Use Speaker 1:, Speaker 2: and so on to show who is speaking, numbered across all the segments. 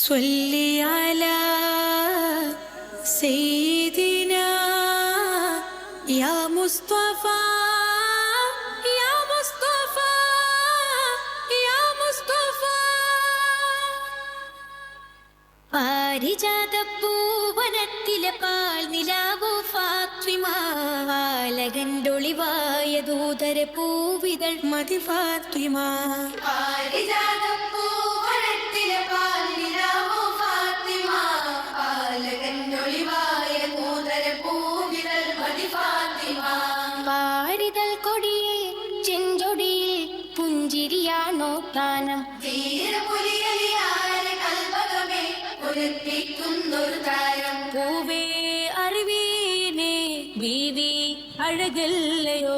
Speaker 1: صلي على سيدنا يا مصطفى يا مصطفى يا مصطفى പാരിജാതപ്പൂവനത്തിലെ പാൽ നിലാവോ ഫാത്തിമ ആലകണ്ടൊളിവായ ദൂതര പൂവിതൾ മതി ഫാത്തിമ
Speaker 2: പാരിജാതപ്പൂവനത്തിലെ പാൽ നിലാവോ ഫാത്തിമ ആലകണ്ടൊളിവായ ദൂതര പൂവിതൾ മതി ഫാത്തിമ
Speaker 1: പാരിതൾ കൊടിയെ ചെഞ്ചൊടിയിൽ പുഞ്ചിരിയാണോ താനം പൂവേ അറിവീനെ ബീവി അഴകല്ലയോ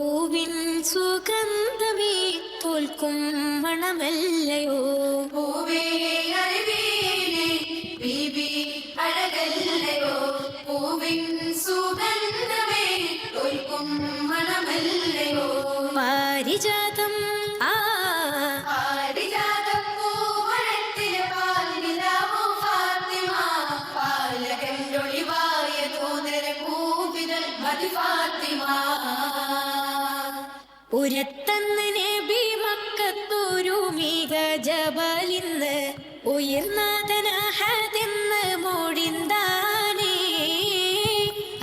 Speaker 1: പൂവിൻ സുഗന്ധമേ തോൽക്കും മണമല്ലയോ
Speaker 2: പൂവേ അറിവീനെ ബീവി അഴകല്ലയോ പൂവിൻ സുഗന്ധമേ തോൽക്കും മണമല്ലയോ
Speaker 1: പാരിജാതം ഉരത്തന്ന് നബി മക്കത്തൊരു മിക ജബലിന്ന് ഉയർന്നാഥനഹദെന്ന് മൊഴിന്താനേ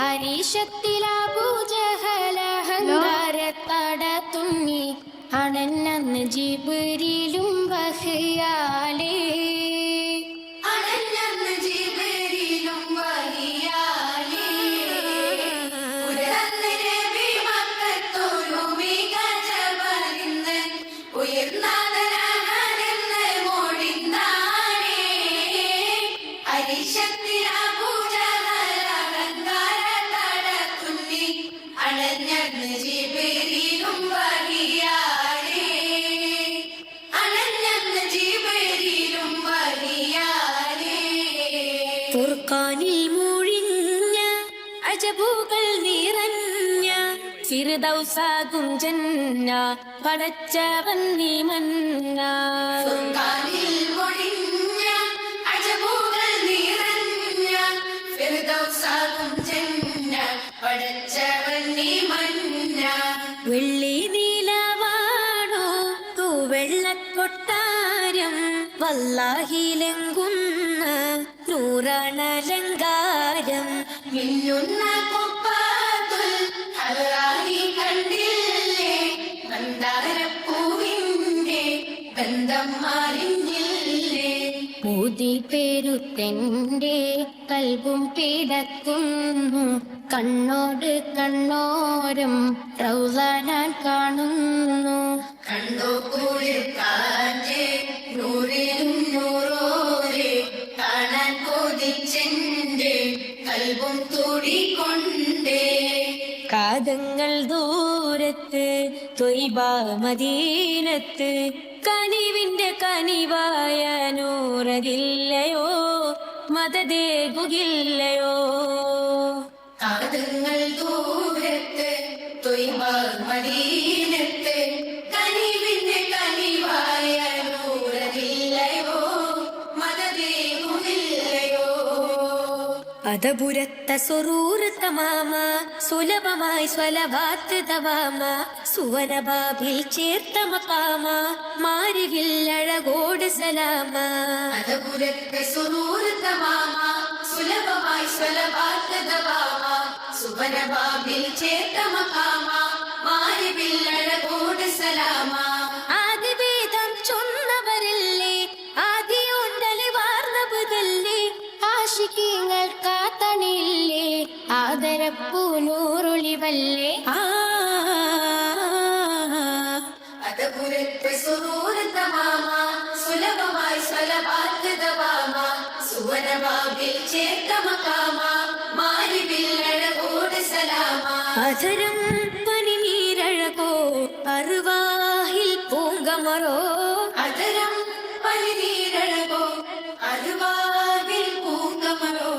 Speaker 1: അരീശത്തിലബൂജഹലഹങ്കാരത്തട തുന്നി അണന്നന്ന് ജിബ്രീലും വഹ്യാലേ ഫുർഖാനിൽ മൂഴിഞ്ഞ അജബുകൾ നിറഞ്ഞ ഫിർദൗസാകും ജന്ന പടച്ചവൻ നീ മന്ന
Speaker 2: ഫുർഖാനിൽ മൂഴിഞ്ഞ അജബുകൾ നിറഞ്ഞ ഫിർദൗസാകും ജന്ന പടച്ചവൻ നീ മന്ന
Speaker 1: വെള്ളി നീലവാണോ തൂവെള്ളക്കൊട്ടാരം വല്ലാഹിലെങ്കുന്ന നൂറാണലങ്കാരം
Speaker 2: മിന്നുന്ന കൊപ്പാതുൽ ഹറാഹി കണ്ടില്ലേ മന്ദാരപ്പൂവിന്റെ ബന്ധം അറിഞ്ഞില്ലേ
Speaker 1: മോദി പേരുത്തെന്റെ കൽബും പിടക്കുന്നു കണ്ണോട് കണ്ണോരം റൗള ഞാൻ കാണുന്നു
Speaker 2: കണ്ടോ കുളിർക്കാറ്റ് നൂറിലും നൂറോരെ കാണാൻ കൊതിച്ചെന്റെ കൽബും തുടികൊണ്ടേ
Speaker 1: കാതങ്ങൾ ദൂരത്ത് ത്വയ്ബ മദീനത്ത് കനിവിന്റെ കനിവായ നൂറതില്ലയോ മദദേകുകില്ലയോ
Speaker 2: കാതങ്ങൾ ദൂരത്ത് ത്വയ്ബ മദീനത്ത് കനിവിന്റെ കനിവായ നൂറതില്ലയോ മദദേകുകില്ലയോ
Speaker 1: അതപുരത്ത സ്വറൂർ തമാമ സുലഭമായി സ്വലവാത്ത് തവാമ സുവനബാബിൽ ചേർത്ത മക്കാമ മാരിവിൽ അഴകോട് സലാമ
Speaker 2: അതപുരത്തെ സുറൂർ തമാമ സുലഭമായി സ്വലവാത്ത് തവാമ സുവനബാബിൽ ചേർത്ത മക്കാമ മാരിവിൽ അഴകോട് സലാമ
Speaker 1: ആദിവേദം ചൊന്നവരല്ലേ ആദിയോണ്ടലി വാർന്നവതല്ലേ ആശിക്കീങ്ങൾ കാത്തണില്ലേ ആദരപ്പൂനൂറുളിവല്ലേ
Speaker 2: അതപുരത്തെ സുറൂർ തമാമ സുലഭമായി സ്വലവാത്ത് തവാമ സുവനബാബിൽ ചേർത്ത മക്കാമ മാരിവിൽ അഴകോട് സലാമ
Speaker 1: അധരം പനിനീരഴകോ അറുവാഹിൽ പൂങ്കമറോ
Speaker 2: അതരം പനിനീരഴകോ അരുവാവിൽ പൂങ്കമരോ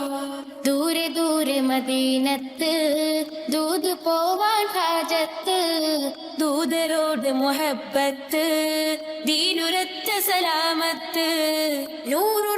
Speaker 1: ദൂരെ ദൂരെ മദീനത്ത് ദൂത് പോവാൻ ഹാജത്ത് ദൂതരോട് മുഹബത്ത് ദീനുരത്ത സലാമത്ത് നൂറു